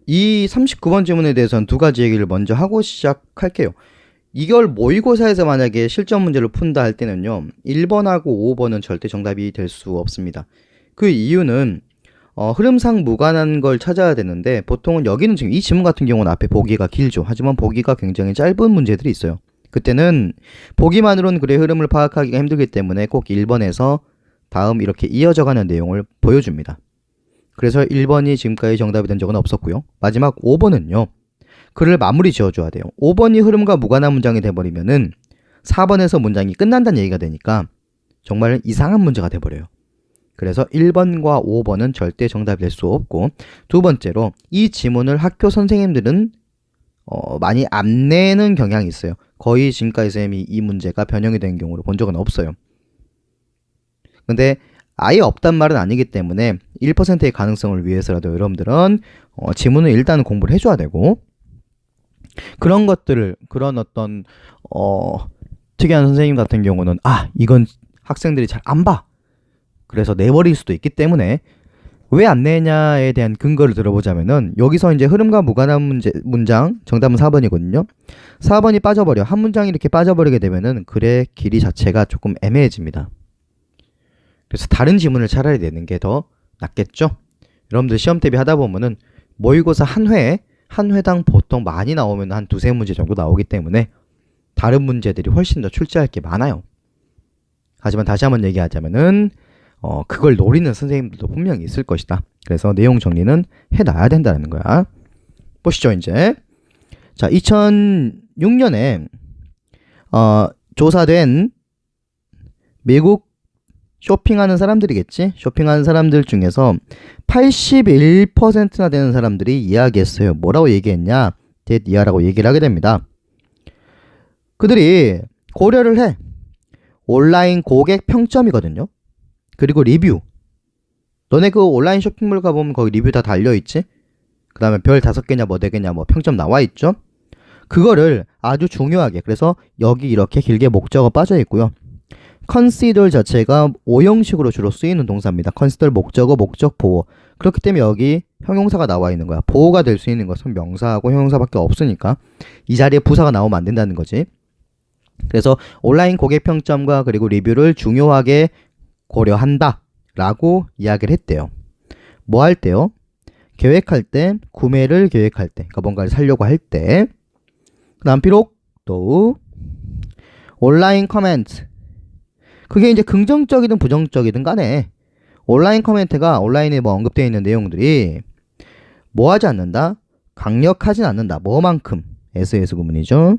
이 39번 질문에 대해서는 두 가지 얘기를 먼저 하고 시작할게요. 이걸 모의고사에서 만약에 실전 문제를 푼다 할 때는요, 1번하고 5번은 절대 정답이 될 수 없습니다. 그 이유는 흐름상 무관한 걸 찾아야 되는데, 보통은 여기는 지금 이 지문 같은 경우는 앞에 보기가 길죠. 하지만 보기가 굉장히 짧은 문제들이 있어요. 그때는 보기만으로는 글의 흐름을 파악하기가 힘들기 때문에 꼭 1번에서 다음 이렇게 이어져가는 내용을 보여줍니다. 그래서 1번이 지금까지 정답이 된 적은 없었고요. 마지막 5번은요, 글을 마무리 지어줘야 돼요. 5번이 흐름과 무관한 문장이 돼버리면은 4번에서 문장이 끝난다는 얘기가 되니까 정말 이상한 문제가 돼버려요. 그래서 1번과 5번은 절대 정답이 될 수 없고, 두 번째로 이 지문을 학교 선생님들은 많이 안 내는 경향이 있어요. 거의 지금까지 쌤이 이 문제가 변형이 된 경우를 본 적은 없어요. 근데 아예 없단 말은 아니기 때문에 1%의 가능성을 위해서라도 여러분들은 지문을 일단 공부를 해줘야 되고, 그런 것들을, 그런 어떤 특이한 선생님 같은 경우는 이건 학생들이 잘 안 봐, 그래서 내버릴 수도 있기 때문에 왜 안 내냐에 대한 근거를 들어보자면은, 여기서 이제 흐름과 무관한 문장 정답은 4번이거든요. 4번이 빠져버려. 한 문장이 이렇게 빠져버리게 되면은 글의 길이 자체가 조금 애매해집니다. 그래서 다른 지문을 차라리 내는 게 더 낫겠죠. 여러분들 시험 대비 하다 보면은 모의고사 한 회당 보통 많이 나오면 한 두세 문제 정도 나오기 때문에 다른 문제들이 훨씬 더 출제할 게 많아요. 하지만 다시 한번 얘기하자면은 그걸 노리는 선생님들도 분명히 있을 것이다. 그래서 내용 정리는 해놔야 된다는 거야. 보시죠, 이제. 자, 2006년에 조사된 미국 쇼핑하는 사람들이겠지? 쇼핑하는 사람들 중에서 81%나 되는 사람들이 이야기했어요. 뭐라고 얘기했냐? 이하라고 얘기를 하게 됩니다. 그들이 고려를 해. 온라인 고객 평점이거든요. 그리고 리뷰. 너네 그 온라인 쇼핑몰 가보면 거기 리뷰 다 달려있지? 그 다음에 별 5개냐 뭐 4개냐 뭐 평점 나와있죠? 그거를 아주 중요하게, 그래서 여기 이렇게 길게 목적어 빠져있고요. consider 자체가 오형식으로 주로 쓰이는 동사입니다. consider 목적어, 목적, 보호. 그렇기 때문에 여기 형용사가 나와 있는 거야. 보호가 될 수 있는 것은 명사하고 형용사밖에 없으니까 이 자리에 부사가 나오면 안 된다는 거지. 그래서 온라인 고객 평점과 그리고 리뷰를 중요하게 고려한다 라고 이야기를 했대요. 뭐 할 때요? 계획할 때, 구매를 계획할 때, 그러니까 뭔가를 사려고 할 때. 그 다음 비록 또 온라인 커멘트, 그게 이제 긍정적이든 부정적이든 간에 온라인 커멘트가 온라인에 뭐 언급되어 있는 내용들이 뭐 하지 않는다? 강력하진 않는다. 뭐만큼? SS 구문이죠.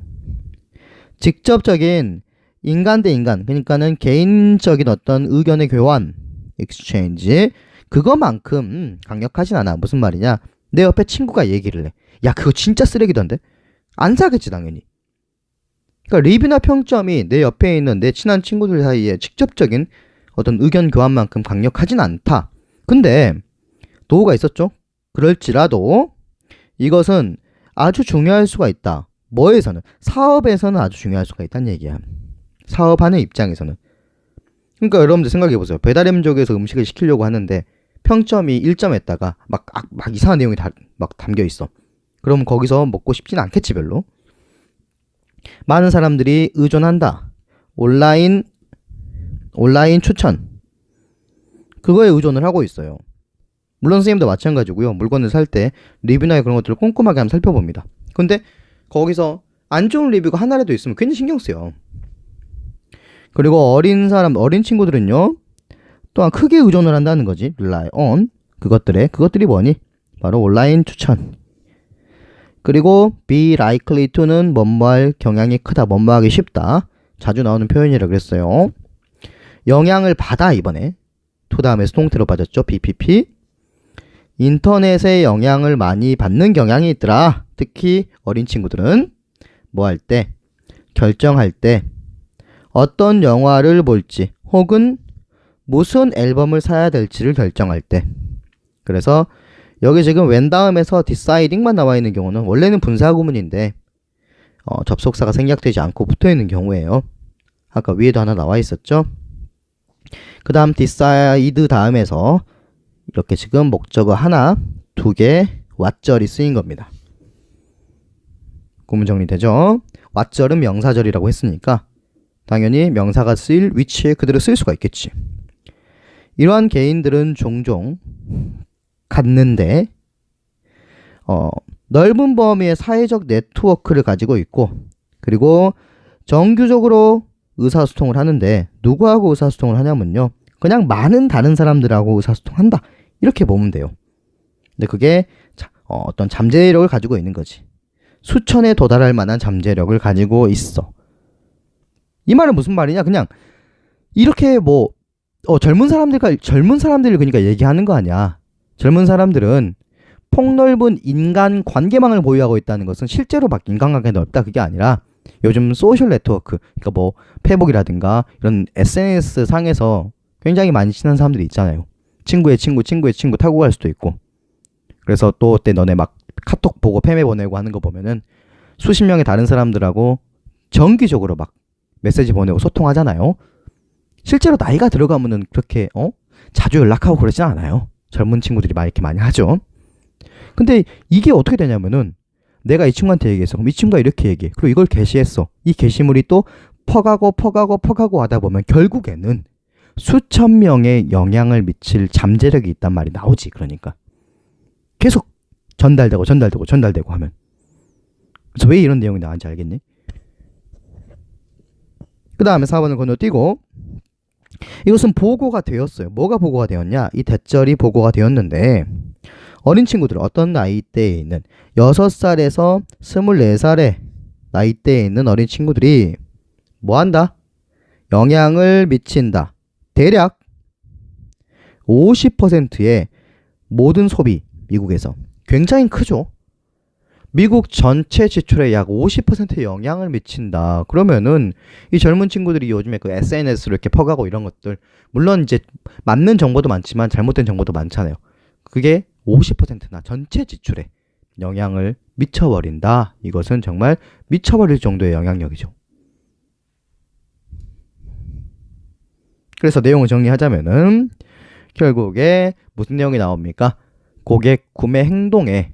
직접적인 인간 대 인간, 그러니까는 개인적인 어떤 의견의 교환, exchange, 그거만큼 강력하진 않아. 무슨 말이냐? 내 옆에 친구가 얘기를 해. 야, 그거 진짜 쓰레기던데? 안 사겠지, 당연히. 그러니까 리뷰나 평점이 내 옆에 있는 내 친한 친구들 사이에 직접적인 어떤 의견 교환만큼 강력하진 않다. 근데 도구가 있었죠? 그럴지라도 이것은 아주 중요할 수가 있다. 뭐에서는? 사업에서는 아주 중요할 수가 있다는 얘기야. 사업하는 입장에서는. 그러니까 여러분들 생각해보세요. 배달앱 쪽에서 음식을 시키려고 하는데 평점이 1점에다가 막 이상한 내용이 막 담겨있어. 그러면 거기서 먹고 싶진 않겠지, 별로. 많은 사람들이 의존한다. 온라인 추천, 그거에 의존을 하고 있어요. 물론 선생님도 마찬가지고요. 물건을 살 때 리뷰나 그런 것들을 꼼꼼하게 한번 살펴봅니다. 근데 거기서 안 좋은 리뷰가 하나라도 있으면 괜히 신경 쓰여. 그리고 어린 친구들은요, 또한 크게 의존을 한다는 거지. rely on 그것들이 뭐니? 바로 온라인 추천. 그리고 be likely to는 뭐뭐할 경향이 크다, 뭐뭐하기 쉽다. 자주 나오는 표현이라 그랬어요. 영향을 받아, 이번에 to 다음에 수동태로 빠졌죠. BPP. 인터넷에 영향을 많이 받는 경향이 있더라. 특히 어린 친구들은 뭐 할 때? 결정할 때 어떤 영화를 볼지 혹은 무슨 앨범을 사야 될지를 결정할 때. 그래서 여기 지금 when 다음에서 deciding만 나와 있는 경우는 원래는 분사 구문인데 접속사가 생략되지 않고 붙어 있는 경우예요. 아까 위에도 하나 나와 있었죠. 그 다음 decide 다음에서 이렇게 지금 목적어 하나, 두 개, 왓절이 쓰인 겁니다. 구문 정리되죠? 왓절은 명사절이라고 했으니까 당연히 명사가 쓰일 위치에 그대로 쓸 수가 있겠지. 이러한 개인들은 종종 갖는데 넓은 범위의 사회적 네트워크를 가지고 있고, 그리고 정규적으로 의사소통을 하는데 누구하고 의사소통을 하냐면요, 그냥 많은 다른 사람들하고 의사소통한다, 이렇게 보면 돼요. 근데 그게 어떤 잠재력을 가지고 있는 거지. 수천에 도달할 만한 잠재력을 가지고 있어. 이 말은 무슨 말이냐? 그냥 이렇게 뭐 젊은 사람들이 그러니까 얘기하는 거 아니야. 젊은 사람들은 폭넓은 인간 관계망을 보유하고 있다는 것은 실제로 막 인간관계가 넓다, 그게 아니라 요즘 소셜 네트워크, 그러니까 뭐 페북이라든가 이런 SNS 상에서 굉장히 많이 친한 사람들이 있잖아요. 친구의 친구 타고 갈 수도 있고. 그래서 또 그때 너네 막 카톡 보고 페메 보내고 하는 거 보면은 수십 명의 다른 사람들하고 정기적으로 막 메시지 보내고 소통하잖아요. 실제로 나이가 들어가면은 그렇게 자주 연락하고 그러진 않아요. 젊은 친구들이 막 이렇게 많이 하죠. 근데 이게 어떻게 되냐면은 내가 이 친구한테 얘기했어. 그럼 이 친구가 이렇게 얘기해. 그리고 이걸 게시했어. 이 게시물이 또 퍼가고 하다 보면 결국에는 수천 명의 영향을 미칠 잠재력이 있단 말이 나오지. 그러니까 계속 전달되고 하면. 그래서 왜 이런 내용이 나왔는지 알겠니? 그 다음에 4번을 건너뛰고, 이것은 보고가 되었어요. 뭐가 보고가 되었냐? 이 대절이 보고가 되었는데, 어린 친구들, 어떤 나이대에 있는 6살에서 24살의 나이대에 있는 어린 친구들이 뭐 한다? 영향을 미친다. 대략 50%의 모든 소비, 미국에서. 굉장히 크죠? 미국 전체 지출에 약 50%의 영향을 미친다. 그러면은 이 젊은 친구들이 요즘에 그 SNS로 이렇게 퍼가고 이런 것들, 물론 이제 맞는 정보도 많지만 잘못된 정보도 많잖아요. 그게 50%나 전체 지출에 영향을 미쳐버린다. 이것은 정말 미쳐버릴 정도의 영향력이죠. 그래서 내용을 정리하자면은 결국에 무슨 내용이 나옵니까? 고객 구매 행동에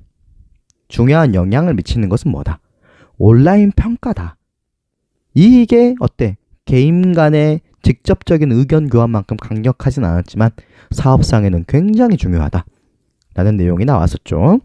중요한 영향을 미치는 것은 뭐다? 온라인 평가다. 이게 어때? 개인 간의 직접적인 의견 교환만큼 강력하진 않았지만 사업상에는 굉장히 중요하다 라는 내용이 나왔었죠.